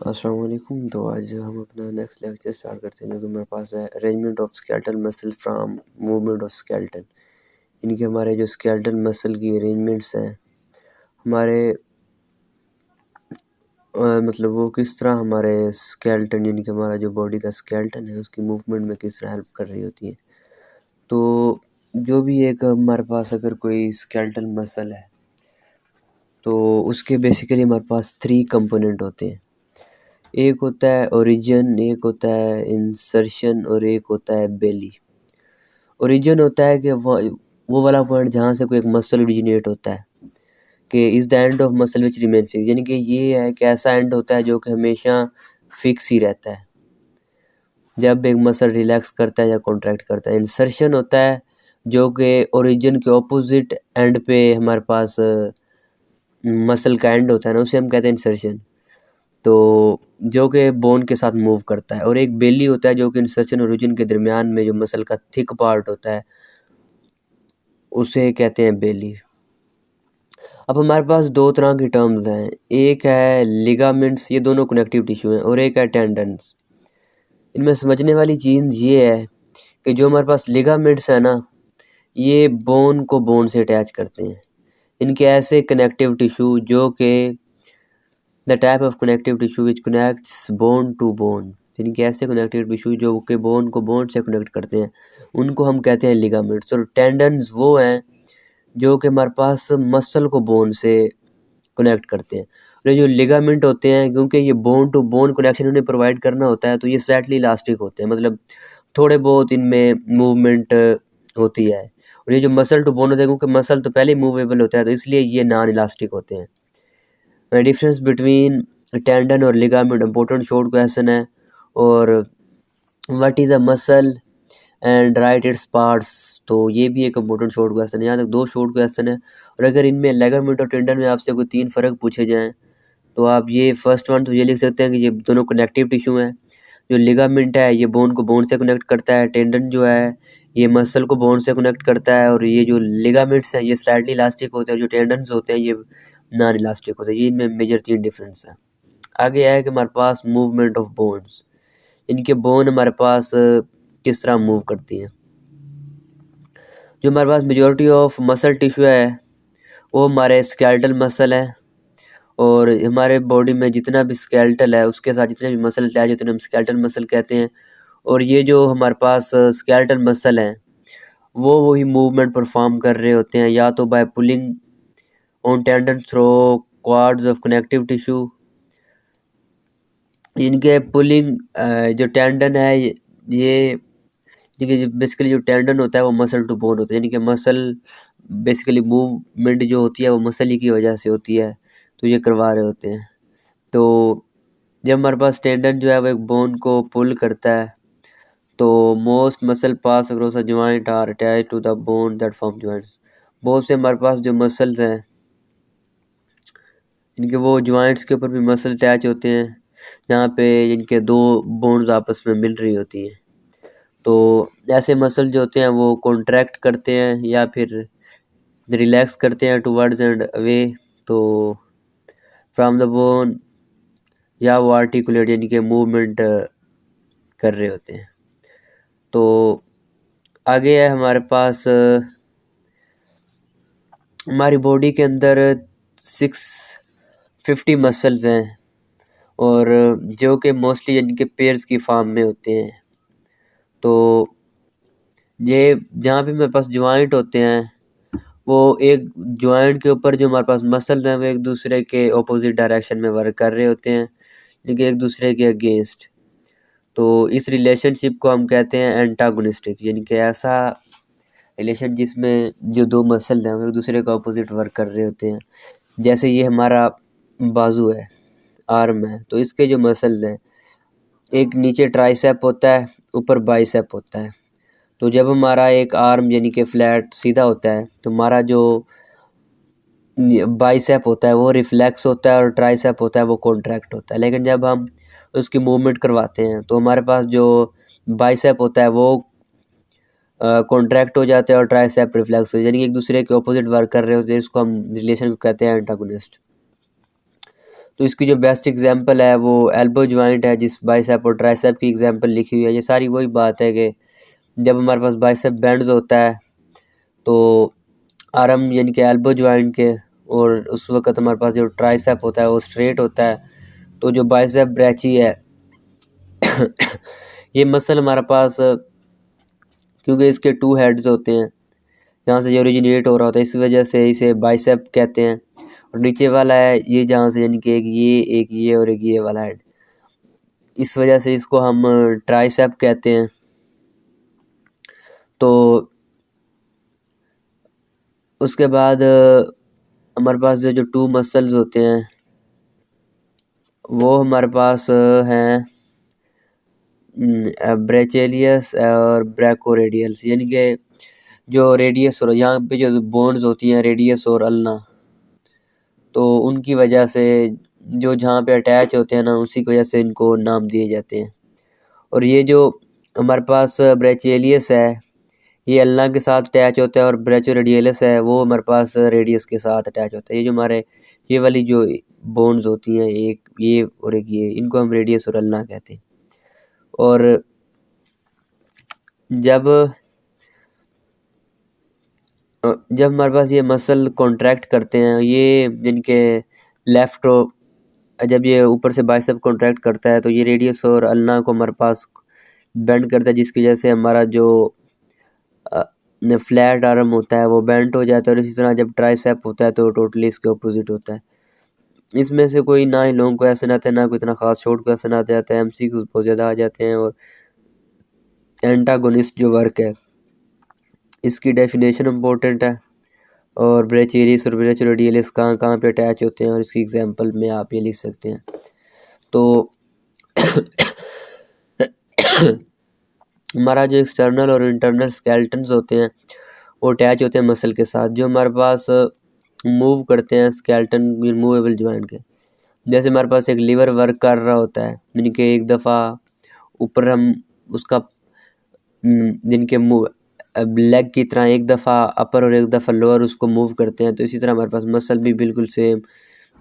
अस्सलाम वालेकुम। तो आज हम अपना नेक्स्ट लेक्चर स्टार्ट करते हैं जो कि मेरे पास है arrangement of skeletal muscle from movement of skeleton. यानी कि हमारे जो स्केलेटल मसल की अरेंजमेंट्स हैं हमारे मतलब वो किस तरह हमारे स्केलेटन यानी कि हमारा जो बॉडी का स्केलेटन है उसकी मूवमेंट में किस तरह हेल्प कर रही होती है। तो जो भी एक हमारे पास अगर कोई स्केलेटल मसल है तो उसके बेसिकली हमारे पास 3 कंपोनेंट होते हैं। एक होता है ओरिजिन, एक होता है इंसर्शन और एक होता है बेली। ओरिजिन होता है कि वो वाला पॉइंट जहाँ से कोई एक मसल ओरिजिनेट होता है कि is the end of muscle which remain fix, यानी कि ये है कि ऐसा एंड होता है जो कि हमेशा फिक्स ही रहता है जब एक मसल रिलैक्स करता है या कॉन्ट्रैक्ट करता है। इंसर्शन होता है जो कि ओरिजिन के ऑपोजिट एंड पे हमारे पास मसल का एंड होता है ना, उसे हम कहते हैं इंसर्शन, तो जो कि बोन के साथ मूव करता है। और एक बेली होता है जो कि इंसर्शन और ओरिजिन के दरमियान में जो मसल का थिक पार्ट होता है उसे कहते हैं बेली। अब हमारे पास 2 तरह की टर्म्स हैं, एक है लिगामेंट्स, ये दोनों कनेक्टिव टिश्यू हैं, और एक है टेंडन्स। इनमें समझने वाली चीज़ ये है कि जो हमारे पास लिगामेंट्स है ना, ये बोन को बोन से अटैच करते हैं। इनके ऐसे कनेक्टिव टिश्यू जो कि the type of connective tissue which connects bone to bone, यानी कि ऐसे कनेक्टिव टिश्यू जो कि बोन को बोन से कनेक्ट करते हैं उनको हम कहते हैं लिगामेंट्स। और टेंडन्स वो हैं जो कि हमारे पास मसल को बोन से कनेक्ट करते हैं। और ये जो लिगामेंट होते हैं क्योंकि ये बोन टू बोन कनेक्शन उन्हें प्रोवाइड करना होता है तो ये स्लाइटली इलास्टिक होते हैं, मतलब थोड़े बहुत इनमें मूवमेंट होती है। और ये जो मसल टू बोन होते हैं क्योंकि मसल तो पहले ही मूवेबल होता है तो इसलिए ये नॉन इलास्टिक होते हैं। डिफरेंस बिटवीन टेंडन और लिगामेंट इम्पोर्टेंट शॉर्ट क्वेश्चन है। और what is a muscle and right its parts, तो ये भी एक इम्पोर्टेंट शॉर्ट क्वेश्चन है। यहाँ तक 2 शॉर्ट क्वेश्चन है। और अगर इनमें लिगामेंट और टेंडन में आपसे कोई 3 फ़र्क पूछे जाएँ तो आप ये फर्स्ट वन तो ये लिख सकते हैं कि ये दोनों कनेक्टिव टिश्यू हैं। जो लिगामेंट है ये बोन को बोन से कनेक्ट करता है, टेंडन जो है ये मसल को बोन से कनेक्ट करता है, और ये जो लिगामेंट्स हैं ये स्लाइटली इलास्टिक होते हैं, जो टेंडन्स होते हैं ये नॉन इलास्टिक होते हैं। ये इनमें मेजर 3 डिफरेंस है। आगे है कि हमारे पास मूवमेंट ऑफ बोन्स, इनके बोन हमारे पास किस तरह मूव करती हैं। जो हमारे पास मेजॉरिटी ऑफ मसल टिश्यू है वो हमारे स्केलेटल मसल है, और हमारे बॉडी में जितना भी स्केलेटल है उसके साथ जितने भी मसल अटैच होते हैं हम स्केलेटल मसल कहते हैं। और ये जो हमारे पास स्केलेटल मसल हैं वो वही मूवमेंट परफॉर्म कर रहे होते हैं, या तो by pulling on tendon through cords of connective tissue. इनके पुलिंग जो टेंडन है ये देखिए बेसिकली जो टेंडन होता है वो मसल टू बोन होता है, यानी कि मसल बेसिकली मूवमेंट जो होती है वो मसल ही की वजह से होती है, तो ये करवा रहे होते हैं। तो जब हमारे पास टेंडन जो है वो एक बोन को पुल करता है तो most muscle pass across a joint are attach to the bone that form joints. बहुत से हमारे पास जो मसल्स हैं इनके वो जॉइंट्स के ऊपर भी मसल अटैच होते हैं जहाँ पे इनके 2 बोन्स आपस में मिल रही होती हैं। तो ऐसे मसल जो होते हैं वो कॉन्ट्रैक्ट करते हैं या फिर रिलैक्स करते हैं टुवर्ड्स एंड अवे तो फ्रॉम द बोन, या वो आर्टिकुलेट यानी कि मूवमेंट कर रहे होते हैं। तो आगे है हमारे पास हमारी बॉडी के अंदर 650 मसल्स हैं, और जो कि मोस्टली इनके पेयर्स की फॉर्म में होते हैं। तो ये जहाँ भी मेरे पास जॉइंट होते हैं वो एक जॉइंट के ऊपर जो हमारे पास मसल्स हैं वो एक दूसरे के ऑपोजिट डायरेक्शन में वर्क कर रहे होते हैं, लेकिन एक दूसरे के अगेंस्ट। तो इस रिलेशनशिप को हम कहते हैं एंटागोनिस्टिक, यानी कि ऐसा रिलेशन जिसमें जो 2 मसल हैं वो एक दूसरे का ऑपोजिट वर्क कर रहे होते हैं। जैसे ये हमारा बाजू है, आर्म है, तो इसके जो मसल्स हैं एक नीचे ट्राइसेप होता है, ऊपर बाइसेप होता है। तो जब हमारा एक आर्म यानी कि फ्लैट सीधा होता है तो हमारा जो बाइसेप होता है वो रिफ्लेक्स होता है और ट्राइसेप होता है वो कॉन्ट्रैक्ट होता है। लेकिन जब हम उसकी मूवमेंट करवाते हैं तो हमारे पास जो बाइसेप होता है वो कॉन्ट्रैक्ट हो जाता है और ट्राइसेप रिफ्लेक्स हो यानी कि एक दूसरे के ऑपोजिट वर्क कर रहे होते हैं। इसको हम रिलेशन को कहते हैं एंटागोनिस्ट। तो इसकी जो बेस्ट एग्जांपल है वो एल्बो जॉइंट है, जिस बाइसेप और ट्राइसेप की एग्जांपल लिखी हुई है। ये सारी वही बात है कि जब हमारे पास बाइसेप बेंड्स होता है तो आर्म यानी कि एल्बो जॉइंट के, और उस वक्त हमारे पास जो ट्राइसेप होता है वो स्ट्रेट होता है। तो जो बाइसेप ब्रैची है ये मसल हमारे पास, क्योंकि इसके 2 हेड्स होते हैं जहाँ से ये ओरिजिनेट हो रहा होता है, इस वजह से इसे बाइसेप कहते हैं। और नीचे वाला है ये जहाँ से, यानी कि एक ये और एक ये वाला हेड, इस वजह से इसको हम ट्राइसेप कहते हैं। तो उसके बाद हमारे पास जो 2 मसल्स होते हैं वो हमारे पास हैं ब्रेचियस और ब्रैकोरेडियल्स, यानी कि जो रेडियस और यहाँ पे जो बोन्स होती हैं रेडियस और अल्ना, तो उनकी वजह से जो जहाँ पे अटैच होते हैं ना, उसी की वजह से इनको नाम दिए जाते हैं। और ये जो हमारे पास ब्रेचियलियस है ये अल्ना के साथ अटैच होता है, और ब्रेचोरेडियलिस है वो हमारे पास रेडियस के साथ अटैच होता है। ये जो हमारे ये वाली जो बोन्स होती हैं, एक ये और एक ये, इनको हम रेडियस और अल्ना कहते हैं। और जब हमारे पास ये मसल कॉन्ट्रैक्ट करते हैं, ये जिनके लेफ्ट जब ये ऊपर से बाइसेप कॉन्ट्रैक्ट करता है तो ये रेडियस और अल्ना को हमारे पास बेंड करता है, जिसकी वजह से हमारा जो फ्लैट आर्म होता है वो बेंड हो जाता है। और इसी तरह जब ट्राइसेप होता है तो टोटली इसके ऑपोजिट होता है। इसमें से कोई ना ही लोगों को ऐसे ना आते, ना कोई इतना खास शॉर्ट क्वेश्चन आ जाता है, एमसीक्यूज बहुत ज़्यादा आ जाते हैं। और एंटागोनिस्ट जो वर्क है इसकी डेफिनेशन इम्पोर्टेंट है, और ब्रेचियलिस और ब्रेचोरेडियलिस कहाँ कहाँ पे अटैच होते हैं, और इसकी एग्जांपल में आप ये लिख सकते हैं। तो हमारा जो एक्सटर्नल और इंटरनल स्केलेटन्स होते हैं वो अटैच होते हैं मसल के साथ, जो हमारे पास मूव करते हैं स्केलेटन मूवेबल जॉइंट के। जैसे हमारे पास एक लीवर वर्क कर रहा होता है, यानी कि एक दफ़ा ऊपर हम उसका जिनके मूव लेग की तरह एक दफ़ा अपर और एक दफ़ा लोअर उसको मूव करते हैं, तो इसी तरह हमारे पास मसल भी बिल्कुल सेम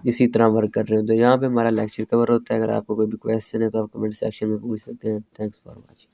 इसी तरह वर्क कर रहे हो। तो यहाँ पे हमारा लेक्चर कवर होता है। अगर आपको कोई भी क्वेश्चन है तो आप कमेंट सेक्शन में पूछ सकते हैं। Thanks for watching.